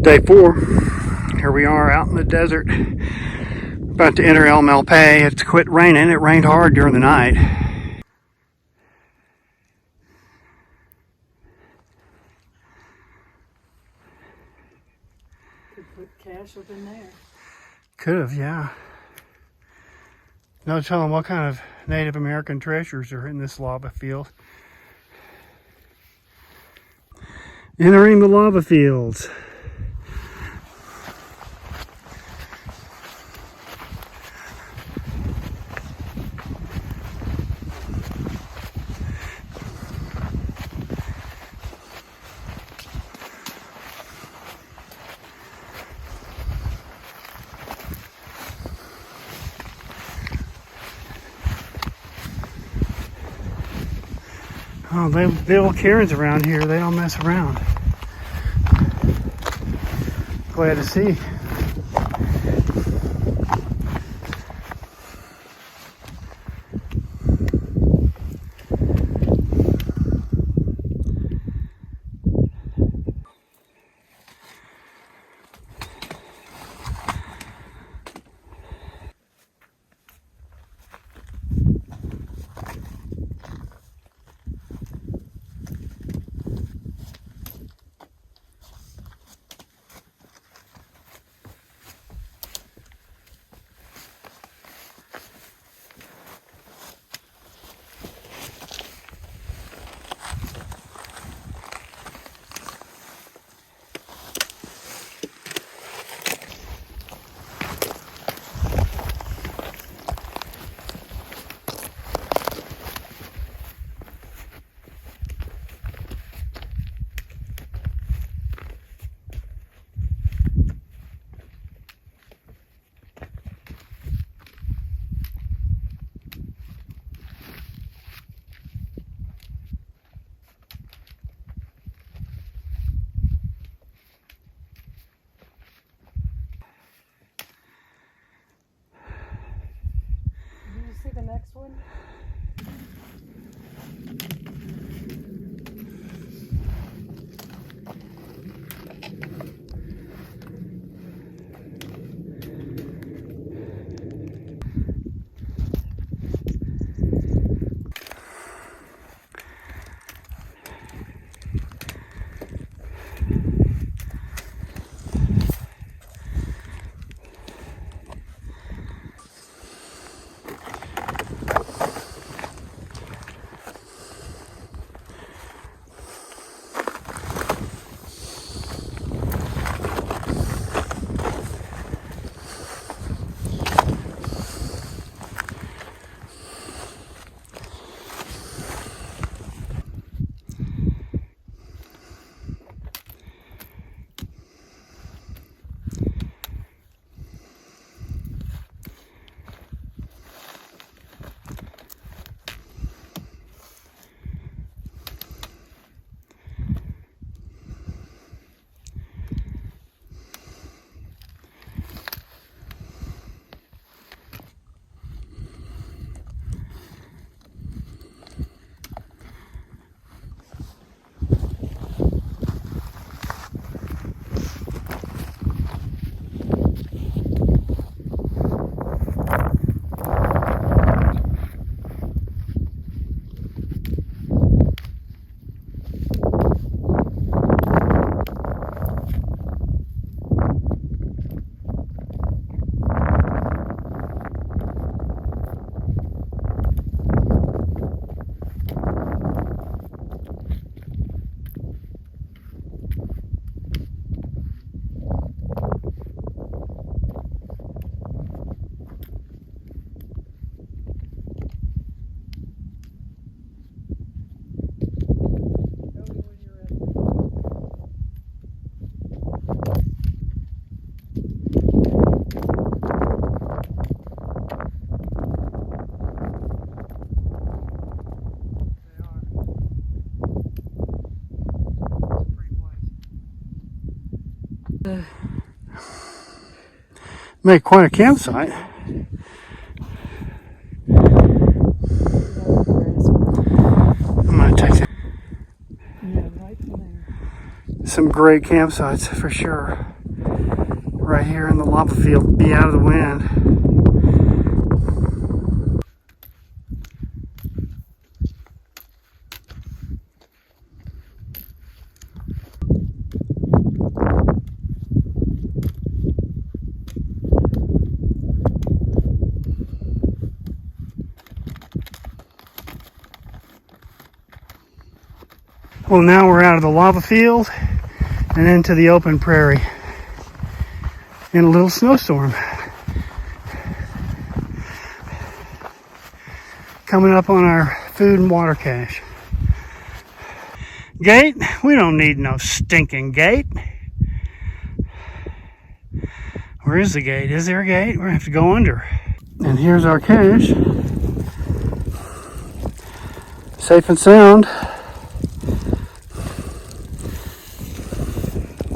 Day 4. Here we are out in the desert, about to enter El Malpay. It's quit raining. It rained hard during the night. Could put cash up in there. Could have, yeah. No telling what kind of Native American treasures are in this lava field. Entering the lava fields. Oh, they little Karens around here. They don't mess around. Glad to see. See the next one? Make quite a campsite. I'm gonna take Yeah, right from there. some great campsites for sure. right here in the lava field, be out of the wind. Well, now we're out of the lava field and into the open prairie in a little snowstorm. Coming up on our food and water cache. Gate? We don't need no stinking gate. Where is the gate? Is there a gate? We're gonna have to go under. And here's our cache. Safe and sound.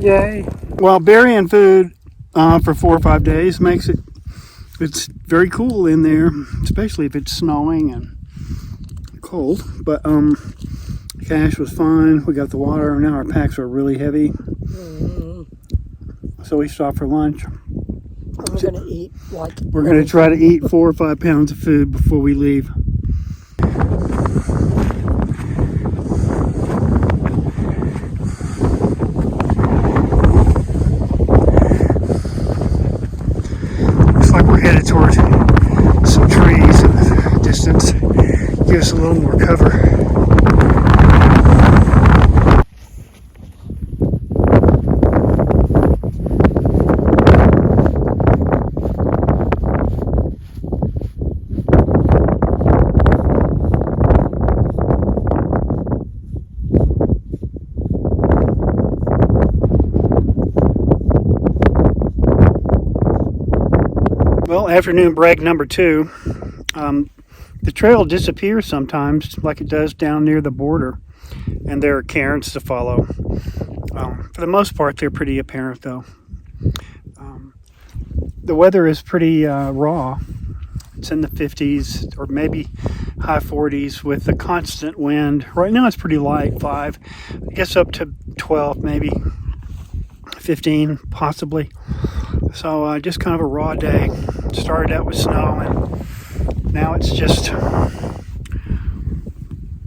Yay. Well, burying food for 4 or 5 days makes it's very cool in there, especially if it's snowing and cold. But cache was fine. We got the water. Now our packs are really heavy. So we stopped for lunch. We're going to eat like... We're going to try to eat 4 or 5 pounds of food before we leave. Looks like we're headed towards some trees in the distance. Give us a little more cover. Well, afternoon break number 2. The trail disappears sometimes, like it does down near the border, and there are cairns to follow. For the most part, they're pretty apparent, though. The weather is pretty raw. It's in the 50s or maybe high 40s with a constant wind. Right now, it's pretty light, 5. I guess up to 12, maybe 15, possibly. So just kind of a raw day. Started out with snow, and now it's just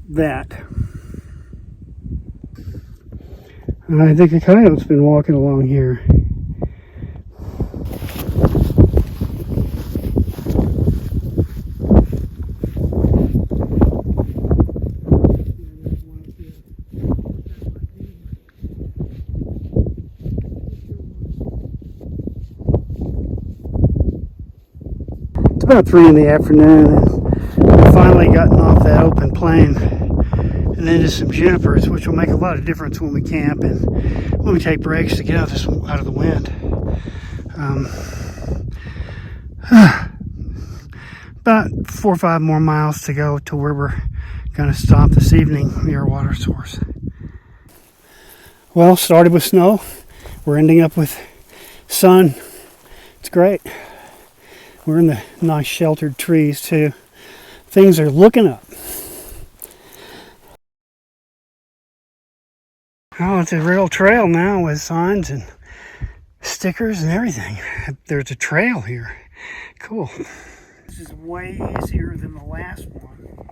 that. And I think a coyote's been walking along here. It's about 3 in the afternoon, and we've finally gotten off that open plain and into some junipers, which will make a lot of difference when we camp and when we take breaks to get out of the wind. About 4 or 5 more miles to go to where we're going to stop this evening near a water source. Well, started with snow. We're ending up with sun. It's great. We're in the nice sheltered trees too. Things are looking up. Oh, it's a real trail now with signs and stickers and everything. There's a trail here. Cool. This is way easier than the last one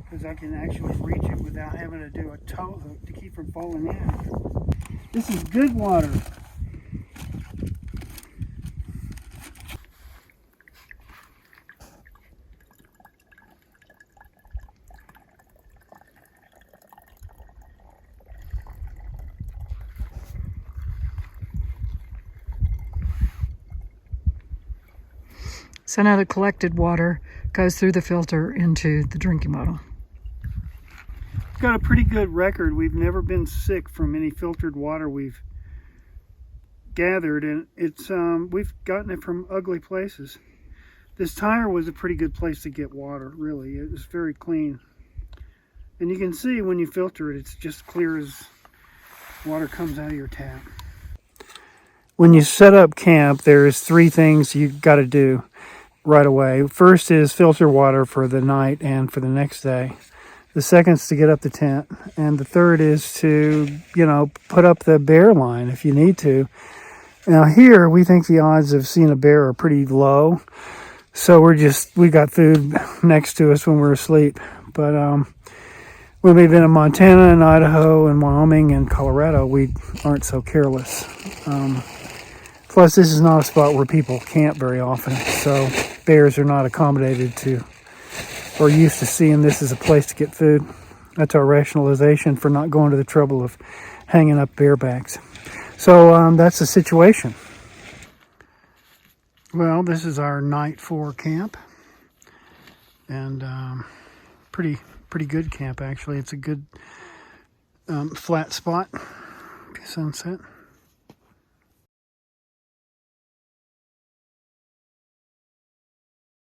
because I can actually reach it without having to do a tow hook to keep from falling in. This is good water. So now the collected water goes through the filter into the drinking bottle. We've got a pretty good record. We've never been sick from any filtered water we've gathered, and it's we've gotten it from ugly places. This tire was a pretty good place to get water, really. It was very clean. And you can see when you filter it, it's just clear as water comes out of your tap. When you set up camp, there's 3 things you got to do right away. First is filter water for the night and for the next day. The second is to get up the tent. And the third is to, put up the bear line if you need to. Now here, we think the odds of seeing a bear are pretty low. So we got food next to us when we're asleep. But when we've been in Montana and Idaho and Wyoming and Colorado, we aren't so careless. Plus, this is not a spot where people camp very often, so bears are not accommodated to or used to seeing this as a place to get food. That's our rationalization for not going to the trouble of hanging up bear bags. So that's the situation. Well, this is our night 4 camp, and pretty good camp actually. It's a good flat spot, sunset.